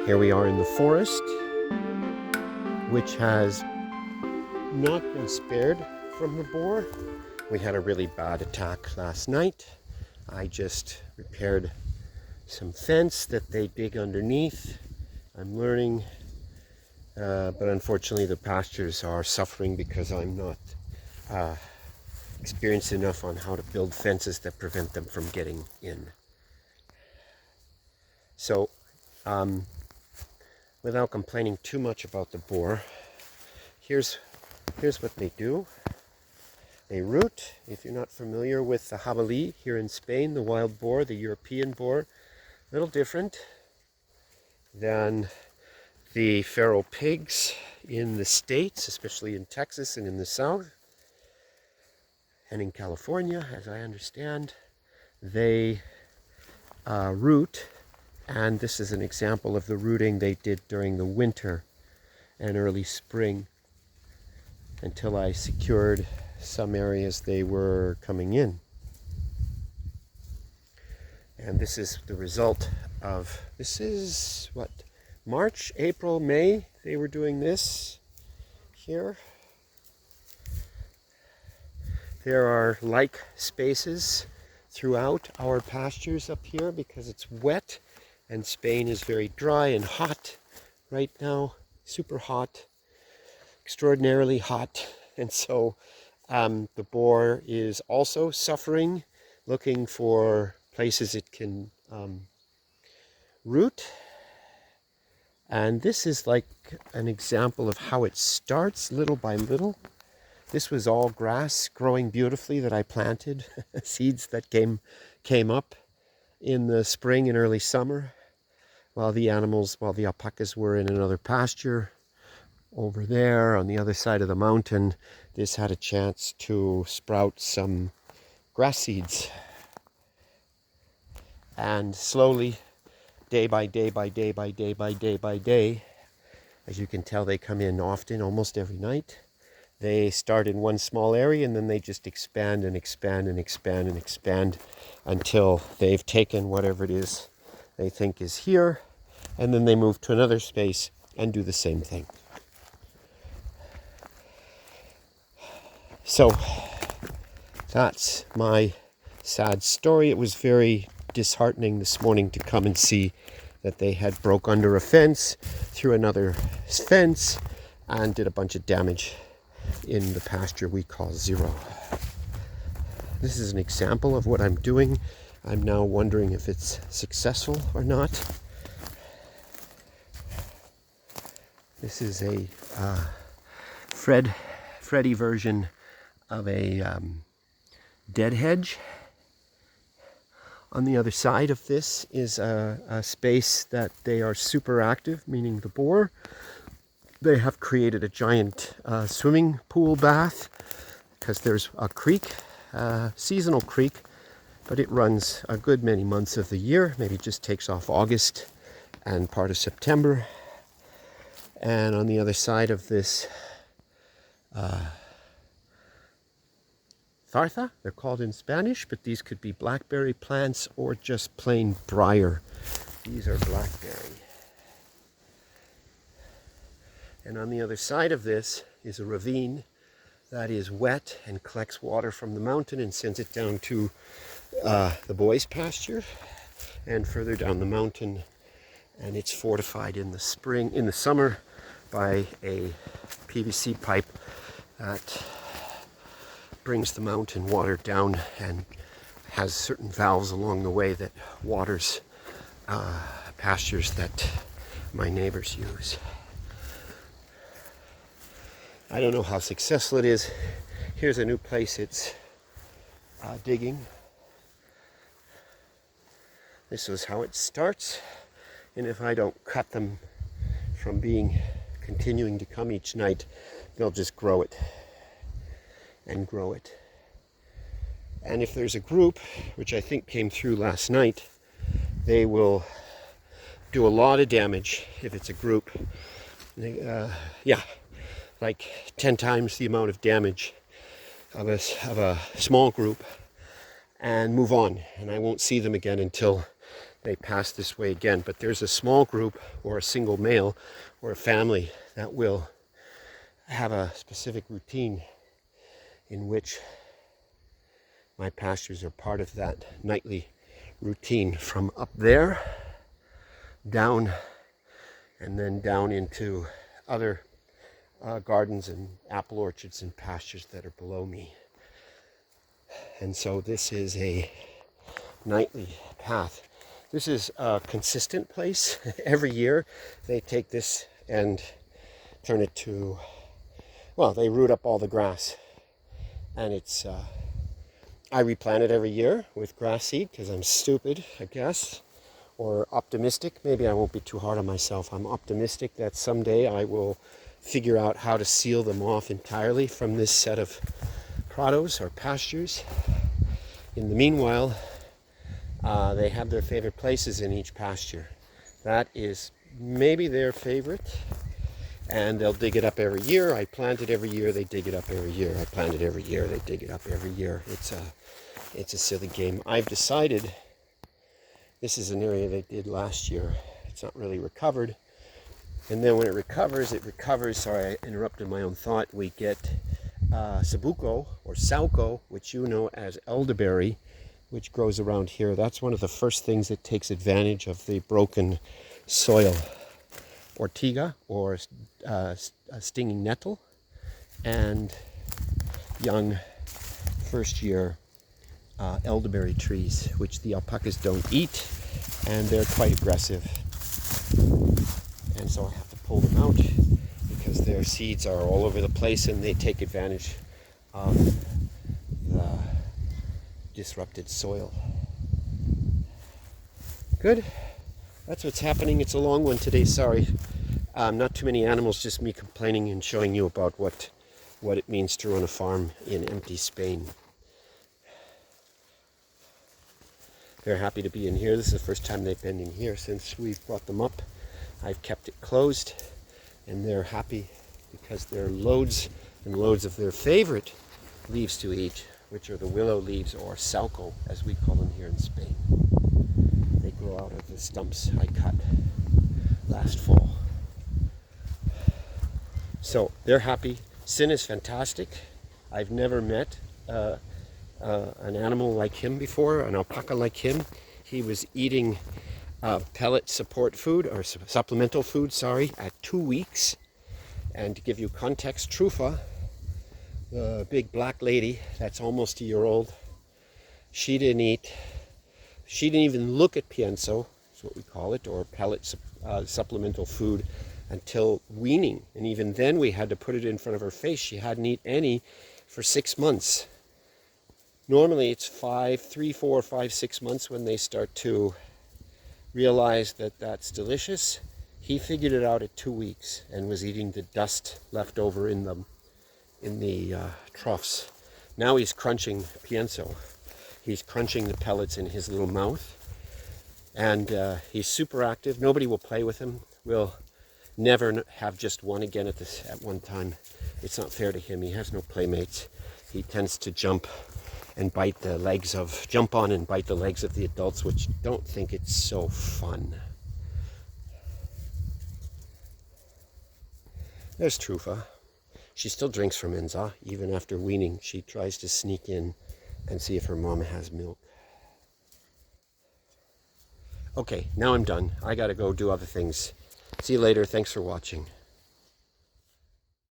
Here we are in the forest, which has not been spared from the boar. We had a really bad attack last night. I just repaired some fence that they dig underneath. I'm learning, but unfortunately the pastures are suffering because I'm not experienced enough on how to build fences that prevent them from getting in. So, without complaining too much about the boar, here's what they do. They root. If you're not familiar with the Jabalí here in Spain, the wild boar, the European boar, a little different than the feral pigs in the States, especially in Texas and in the South, and in California, as I understand. They root, and this is an example of the rooting they did during the winter and early spring until I secured some areas they were coming in. And this is the result of, this is what, March, April, May, they were doing this here. There are like spaces throughout our pastures up here because it's wet, and Spain is very dry and hot right now, super hot, extraordinarily hot. And so the boar is also suffering, looking for places it can root. And this is like an example of how it starts little by little. This was all grass growing beautifully that I planted, seeds that came up in the spring and early summer, while the alpacas were in another pasture over there on the other side of the mountain. This had a chance to sprout some grass seeds. And slowly, day by day by day by day by day by day, as you can tell, they come in often, almost every night. They start in one small area and then they just expand and expand and expand and expand until they've taken whatever it is they think is here, and then they move to another space and do the same thing. So that's my sad story. It was very disheartening this morning to come and see that they had broke under a fence, through another fence, and did a bunch of damage in the pasture we call Zero. This is an example of what I'm doing. I'm now wondering if it's successful or not. This is a Freddy version of a dead hedge. On the other side of this is a space that they are super active, meaning the boar. They have created a giant swimming pool bath because there's a creek, seasonal creek, but it runs a good many months of the year. Maybe it just takes off August and part of September. And on the other side of this Zarza, they're called in Spanish, but these could be blackberry plants or just plain briar. These are blackberry. And on the other side of this is a ravine that is wet and collects water from the mountain and sends it down to the boys' pasture and further down the mountain. And it's fortified in the summer by a PVC pipe that brings the mountain water down and has certain valves along the way that waters pastures that my neighbors use. I don't know how successful it is. Here's a new place it's digging. This is how it starts, and if I don't cut them from continuing to come each night, they'll just grow it and grow it. And if there's a group, which I think came through last night, they will do a lot of damage if it's a group. Like 10 times the amount of damage of a small group, and move on. And I won't see them again until they pass this way again. But there's a small group or a single male or a family that will have a specific routine in which my pastures are part of that nightly routine, from up there down and then down into other gardens and apple orchards and pastures that are below me. And so this is a nightly path. This is a consistent place. Every year they take this and turn it to, well, they root up all the grass. And it's, I replant it every year with grass seed because I'm stupid, I guess, or optimistic. Maybe I won't be too hard on myself. I'm optimistic that someday I will figure out how to seal them off entirely from this set of prados or pastures. In the meanwhile, they have their favorite places in each pasture. That is maybe their favorite, and they'll dig it up every year. I plant it every year, they dig it up every year. I plant it every year, they dig it up every year. It's a silly game. I've decided this is an area they did last year. It's not really recovered. And then when it recovers, sorry, I interrupted my own thought, we get sabuco or sauco, which you know as elderberry, which grows around here. That's one of the first things that takes advantage of the broken soil. Ortiga, or a stinging nettle, and young first-year elderberry trees, which the alpacas don't eat, and they're quite aggressive. And so I have to pull them out because their seeds are all over the place and they take advantage of the disrupted soil. Good. That's what's happening. It's a long one today, sorry. Not too many animals, just me complaining and showing you about what it means to run a farm in empty Spain. They're happy to be in here. This is the first time they've been in here since we've brought them up. I've kept it closed, and they're happy because there are loads and loads of their favorite leaves to eat, which are the willow leaves, or sauco, as we call them here in Spain. They grow out of the stumps I cut last fall. So they're happy. Sin is fantastic. I've never met an animal like him before, an alpaca like him. He was eating pellet support food, or supplemental food, at 2 weeks. And to give you context, Trufa, the big black lady that's almost a year old, she didn't even look at pienso, is what we call it, or pellet supplemental food, until weaning. And even then we had to put it in front of her face. She hadn't eaten any for 6 months. Normally it's 3, 4, 5, 6 months when they start to realize that that's delicious. He figured it out at 2 weeks and was eating the dust left over in the troughs. Now he's crunching pienso. He's crunching the pellets in his little mouth, and he's super active. Nobody will play with him. We'll never have just one again at one time. It's not fair to him. He has no playmates. He tends to jump on and bite the legs of the adults, which don't think it's so fun. There's Trufa. She still drinks from Enza. Even after weaning, she tries to sneak in and see if her mom has milk. Okay, now I'm done. I gotta go do other things. See you later. Thanks for watching.